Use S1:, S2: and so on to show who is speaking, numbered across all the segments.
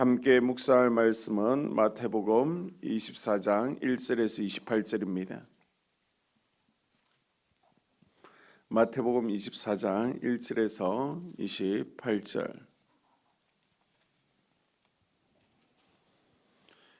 S1: 함께 묵상할 말씀은 마태복음 24장 1절에서 28절입니다. 마태복음 24장 1절에서 28절.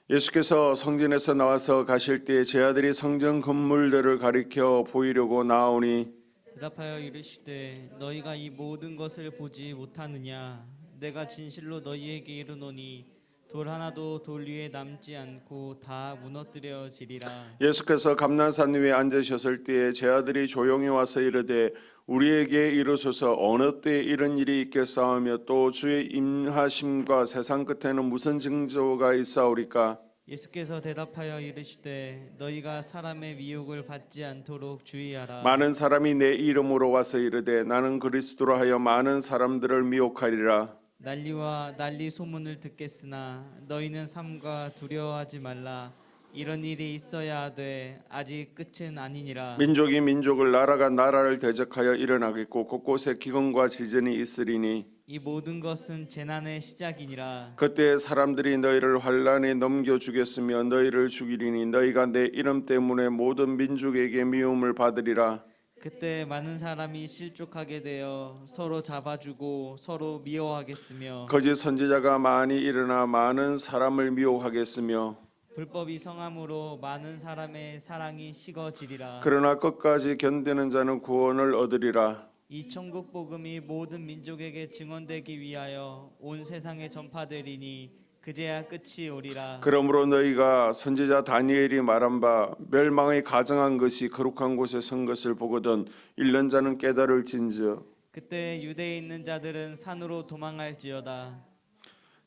S1: 예수께서 성전에서 나와서 가실 때 제 아들이 성전 건물들을 가리켜 보이려고 나오니
S2: 대답하여 이르시되 너희가 이 모든 것을 보지 못하느냐? 내가 진실로 너희에게 이르노니 돌 하나도 돌 위에 남지 않고 다 무너뜨려지리라.
S1: 예수께서 감난산 위에 앉으셨을 때에 제 아들이 조용히 와서 이르되 우리에게 이르소서 어느 때에 이런 일이 있겠사오며 또 주의 임하심과 세상 끝에는 무슨 징조가 있사오리까?
S2: 예수께서 대답하여 이르시되 너희가 사람의 미혹을 받지 않도록 주의하라.
S1: 많은 사람이 내 이름으로 와서 이르되 나는 그리스도라 하여 많은 사람들을 미혹하리라.
S2: 난리와 난리 소문을 듣겠으나 너희는 삼가 두려워하지 말라. 이런 일이 있어야 하되 아직 끝은 아니니라.
S1: 민족이 민족을 나라가 나라를 대적하여 일어나겠고 곳곳에 기근과 지전이 있으리니
S2: 이 모든 것은 재난의 시작이니라.
S1: 그때 사람들이 너희를 환난에 넘겨주겠으며 너희를 죽이리니 너희가 내 이름 때문에 모든 민족에게 미움을 받으리라.
S2: 그때 많은 사람이 실족하게 되어 서로 잡아주고 서로 미워하겠으며
S1: 거짓 선지자가 많이 일어나 많은 사람을 미혹하겠으며
S2: 불법이 성함으로 많은 사람의 사랑이 식어지리라.
S1: 그러나 끝까지 견디는 자는 구원을 얻으리라.
S2: 이 천국 복음이 모든 민족에게 증언되기 위하여 온 세상에 전파되리니 그제야 끝이 오리라.
S1: 그러므로 너희가 선지자 다니엘이 말한 바 멸망의 가정한 것이 거룩한 곳에 선 것을 보거든 읽는 자는 깨달을진즉
S2: 그때 유대에 있는 자들은 산으로 도망할지어다.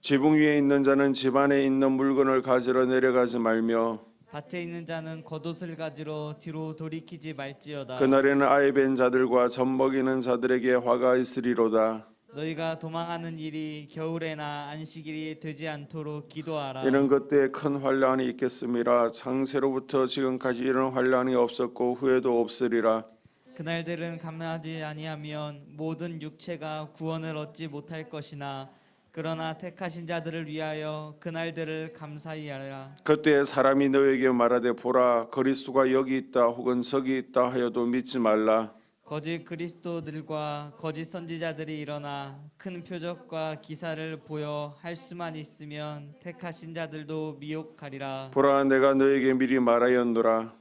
S1: 지붕 위에 있는 자는 집 안에 있는 물건을 가지러 내려가지 말며
S2: 밭에 있는 자는 겉옷을 가지러 뒤로 돌이키지 말지어다.
S1: 그날에는 아이 뵌 자들과 젖 먹이는 자들에게 화가 있으리로다.
S2: 너희가 도망하는 일이 겨울에나 안식일이 되지 않도록 기도하라.
S1: 이는 그때 큰 환란이 있겠음이라. 창세로부터 지금까지 이런 환란이 없었고 후에도 없으리라.
S2: 그날들은 감하지 아니하면 모든 육체가 구원을 얻지 못할 것이나 그러나 택하신 자들을 위하여 그날들을 감사히 하라.
S1: 그때 사람이 너에게 말하되 보라 그리스도가 여기 있다 혹은 저기 있다 하여도 믿지 말라.
S2: 거짓 그리스도들과 거짓 선지자들이 일어나 큰 표적과 기사를 보여 할 수만 있으면 택하신 자들도 미혹하리라.
S1: 보라 내가 너에게 미리 말하였노라.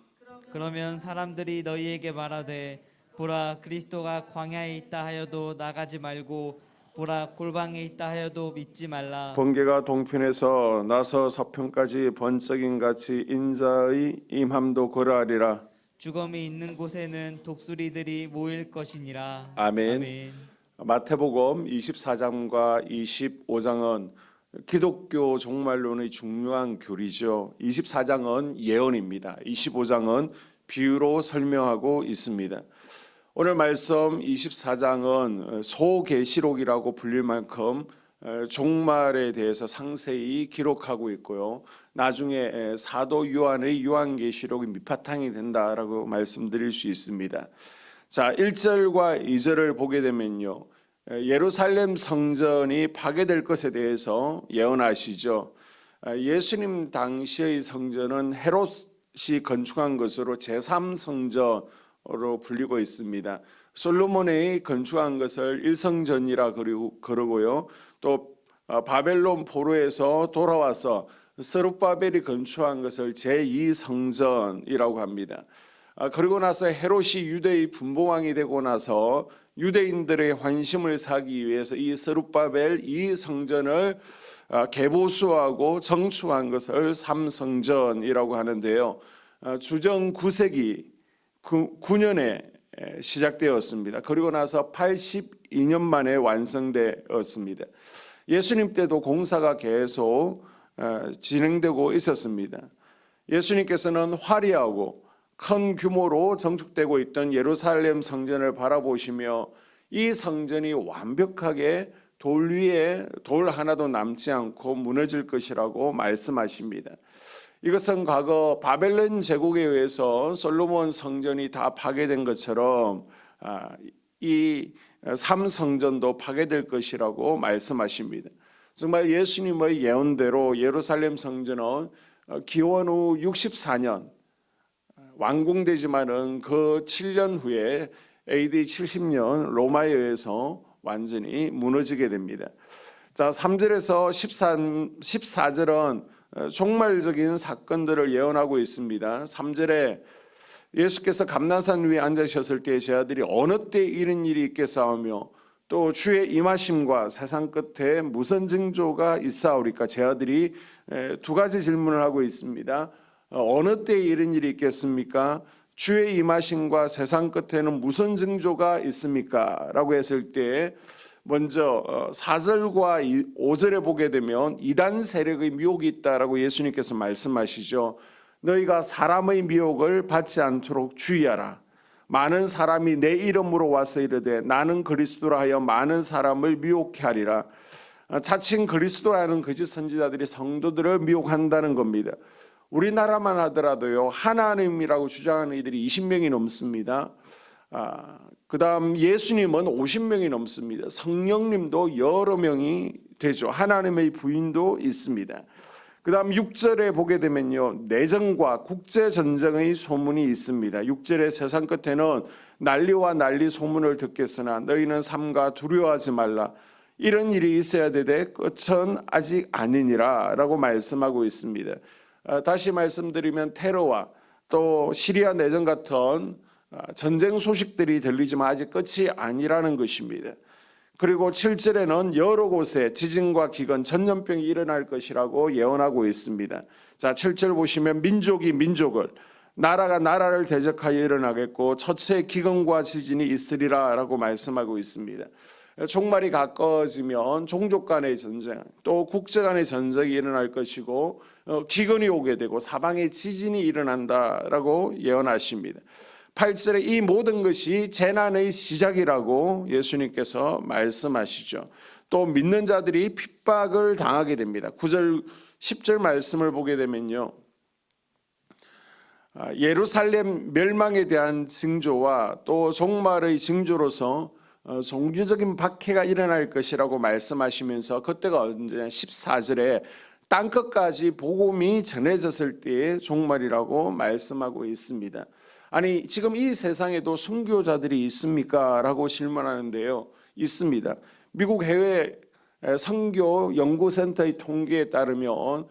S2: 그러면 사람들이 너희에게 말하되 보라 그리스도가 광야에 있다 하여도 나가지 말고 보라 골방에 있다 하여도 믿지 말라.
S1: 번개가 동편에서 나서 서편까지 번쩍임 같이 인자의 임함도 그러하리라.
S2: 죽음이 있는 곳에는 독수리들이 모일 것이니라.
S1: 아멘. 마태복음 24장과 25장은 기독교 종말론의 중요한 교리죠. 24장은 예언입니다. 25장은 비유로 설명하고 있습니다. 오늘 말씀 24장은 소계시록이라고 불릴 만큼 종말에 대해서 상세히 기록하고 있고요. 나중에 사도 요한의 요한계시록이 밑바탕이 된다라고 말씀드릴 수 있습니다. 자, 1절과 2절을 보게 되면요. 예루살렘 성전이 파괴될 것에 대해서 예언하시죠. 예수님 당시의 성전은 헤롯이 건축한 것으로 제3성전으로 불리고 있습니다. 솔로몬이 건축한 것을 1성전이라 그러고요. 또 바벨론 포로에서 돌아와서 스룹바벨이 건축한 것을 제2성전이라고 합니다. 그리고 나서 헤롯이 유대의 분봉왕이 되고 나서 유대인들의 환심을 사기 위해서 이 스룹바벨 이 성전을 개보수하고 정축한 것을 3성전이라고 하는데요. 주정 9세기 9년에 시작되었습니다. 그리고 나서 82년 만에 완성되었습니다. 예수님 때도 공사가 계속 진행되고 있었습니다. 예수님께서는 화려하고 큰 규모로 정축되고 있던 예루살렘 성전을 바라보시며 이 성전이 완벽하게 돌 위에 돌 하나도 남지 않고 무너질 것이라고 말씀하십니다. 이것은 과거 바벨론 제국에 의해서 솔로몬 성전이 다 파괴된 것처럼 이 3성전도 파괴될 것이라고 말씀하십니다. 정말 예수님의 예언대로 예루살렘 성전은 기원 후 64년 완공되지만은 그 7년 후에 AD 70년 로마에 의해서 완전히 무너지게 됩니다. 자, 3절에서 14절은 종말적인 사건들을 예언하고 있습니다. 3절에 예수께서 감난산 위에 앉으셨을 때 제 아들이 어느 때 이런 일이 있겠사오며 또 주의 임하심과 세상 끝에 무슨 징조가 있사오리까? 제 아들이 두 가지 질문을 하고 있습니다. 어느 때 이런 일이 있겠습니까? 주의 임하심과 세상 끝에는 무슨 징조가 있습니까? 라고 했을 때 먼저 4절과 5절에 보게 되면 이단 세력의 미혹이 있다라고 예수님께서 말씀하시죠. 너희가 사람의 미혹을 받지 않도록 주의하라. 많은 사람이 내 이름으로 와서 이르되 나는 그리스도라 하여 많은 사람을 미혹해 하리라. 자칭 그리스도라는 거짓 선지자들이 성도들을 미혹한다는 겁니다. 우리나라만 하더라도요, 하나님이라고 주장하는 이들이 20명이 넘습니다. 그 다음 예수님은 50명이 넘습니다. 성령님도 여러 명이 되죠. 하나님의 부인도 있습니다. 그 다음 6절에 보게 되면요, 내정과 국제전쟁의 소문이 있습니다. 6절에 세상 끝에는 난리와 난리 소문을 듣겠으나 너희는 삼가 두려워하지 말라. 이런 일이 있어야 되되 끝은 아직 아니니라 라고 말씀하고 있습니다. 다시 말씀드리면 테러와 또 시리아 내전 같은 전쟁 소식들이 들리지만 아직 끝이 아니라는 것입니다. 그리고 7절에는 여러 곳에 지진과 기근, 전염병이 일어날 것이라고 예언하고 있습니다. 자, 7절 보시면 민족이 민족을, 나라가 나라를 대적하여 일어나겠고 첫째 기근과 지진이 있으리라 라고 말씀하고 있습니다. 종말이 가까워지면 종족 간의 전쟁, 또 국제 간의 전쟁이 일어날 것이고 기근이 오게 되고 사방에 지진이 일어난다라고 예언하십니다. 8절에 이 모든 것이 재난의 시작이라고 예수님께서 말씀하시죠. 또 믿는 자들이 핍박을 당하게 됩니다. 9절 10절 말씀을 보게 되면요, 예루살렘 멸망에 대한 징조와 또 종말의 징조로서 종교적인 박해가 일어날 것이라고 말씀하시면서 그때가 언제냐, 14절에 땅끝까지 복음이 전해졌을 때의 종말이라고 말씀하고 있습니다. 아니, 지금 이 세상에도 순교자들이 있습니까? 라고 질문하는데요, 있습니다. 미국 해외 선교 연구센터의 통계에 따르면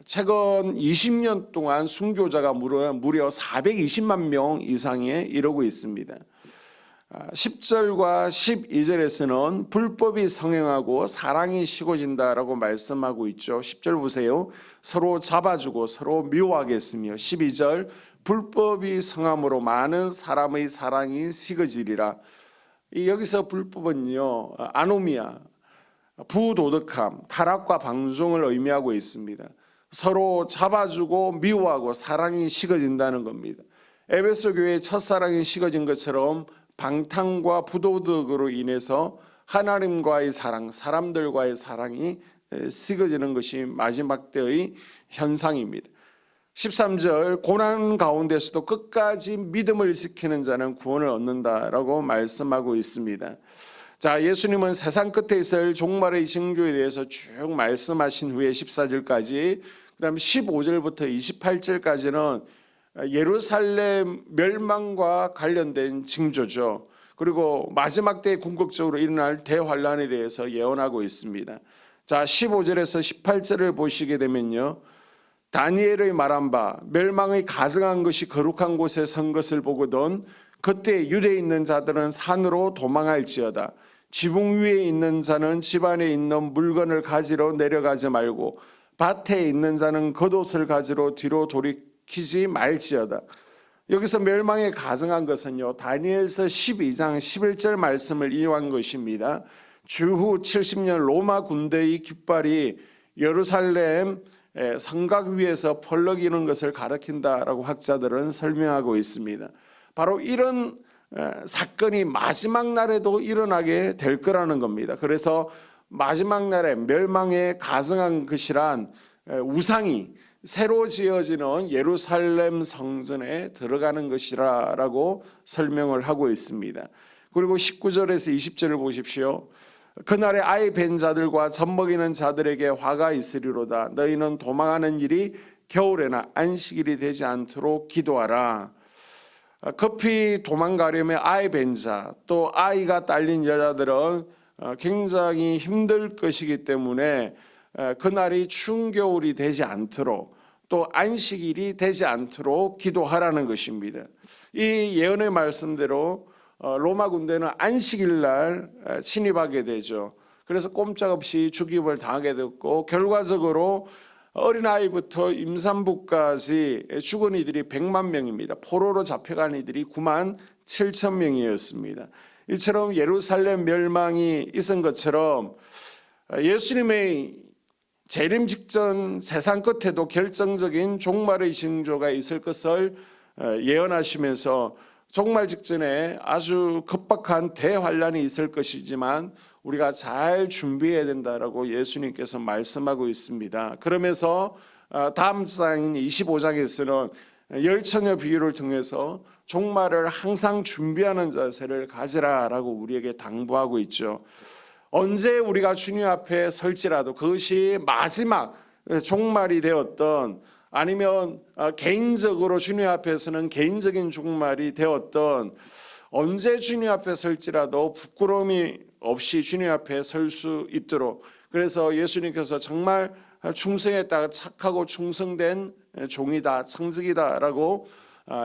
S1: 최근 20년 동안 순교자가 무려 420만 명 이상에 이르고 있습니다. 10절과 12절에서는 불법이 성행하고 사랑이 식어진다라고 말씀하고 있죠. 10절 보세요. 서로 잡아주고 서로 미워하겠으며 12절 불법이 성함으로 많은 사람의 사랑이 식어지리라. 여기서 불법은요, 아노미아, 부도덕함, 타락과 방종을 의미하고 있습니다. 서로 잡아주고 미워하고 사랑이 식어진다는 겁니다. 에베소 교회의 첫사랑이 식어진 것처럼 방탕과 부도덕으로 인해서 하나님과의 사랑, 사람들과의 사랑이 식어지는 것이 마지막 때의 현상입니다. 13절 고난 가운데서도 끝까지 믿음을 지키는 자는 구원을 얻는다라고 말씀하고 있습니다. 자, 예수님은 세상 끝에 있을 종말의 징조에 대해서 쭉 말씀하신 후에 14절까지, 그 다음에 15절부터 28절까지는 예루살렘 멸망과 관련된 징조죠. 그리고 마지막 때에 궁극적으로 일어날 대환란에 대해서 예언하고 있습니다. 자, 15절에서 18절을 보시게 되면요, 다니엘의 말한 바 멸망의 가증한 것이 거룩한 곳에 선 것을 보거든 그때 유대에 있는 자들은 산으로 도망할지어다. 지붕 위에 있는 자는 집 안에 있는 물건을 가지러 내려가지 말고 밭에 있는 자는 겉옷을 가지러 뒤로 돌이키지 말지어다. 여기서 멸망에 가증한 것은요, 다니엘서 12장 11절 말씀을 인용한 것입니다. 주후 70년 로마 군대의 깃발이 예루살렘 성곽 위에서 펄럭이는 것을 가리킨다라고 학자들은 설명하고 있습니다. 바로 이런 사건이 마지막 날에도 일어나게 될 거라는 겁니다. 그래서 마지막 날에 멸망에 가증한 것이란 우상이 새로 지어지는 예루살렘 성전에 들어가는 것이라고 설명을 하고 있습니다. 그리고 19절에서 20절을 보십시오. 그날에 아이 뵌 자들과 젖먹이는 자들에게 화가 있으리로다. 너희는 도망하는 일이 겨울에나 안식일이 되지 않도록 기도하라. 급히 도망가려면 아이 뵌 자, 또 아이가 딸린 여자들은 굉장히 힘들 것이기 때문에 그날이 추운 겨울이 되지 않도록, 또 안식일이 되지 않도록 기도하라는 것입니다. 이 예언의 말씀대로 로마 군대는 안식일 날 침입하게 되죠. 그래서 꼼짝없이 죽임을 당하게 됐고, 결과적으로 어린아이부터 임산부까지 죽은 이들이 100만 명입니다. 포로로 잡혀간 이들이 9만 7천 명이었습니다. 이처럼 예루살렘 멸망이 있은 것처럼 예수님의 재림 직전 세상 끝에도 결정적인 종말의 징조가 있을 것을 예언하시면서 종말 직전에 아주 급박한 대환란이 있을 것이지만 우리가 잘 준비해야 된다라고 예수님께서 말씀하고 있습니다. 그러면서 다음 장인 25장에서는 열처녀 비유를 통해서 종말을 항상 준비하는 자세를 가지라라고 우리에게 당부하고 있죠. 언제 우리가 주님 앞에 설지라도 그것이 마지막 종말이 되었던, 아니면 개인적으로 주님 앞에서는 개인적인 종말이 되었던, 언제 주님 앞에 설지라도 부끄러움이 없이 주님 앞에 설 수 있도록, 그래서 예수님께서 정말 충성했다가 착하고 충성된 종이다, 청직이다라고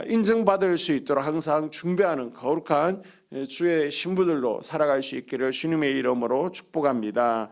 S1: 인정받을 수 있도록 항상 준비하는 거룩한 주의 신부들로 살아갈 수 있기를 주님의 이름으로 축복합니다.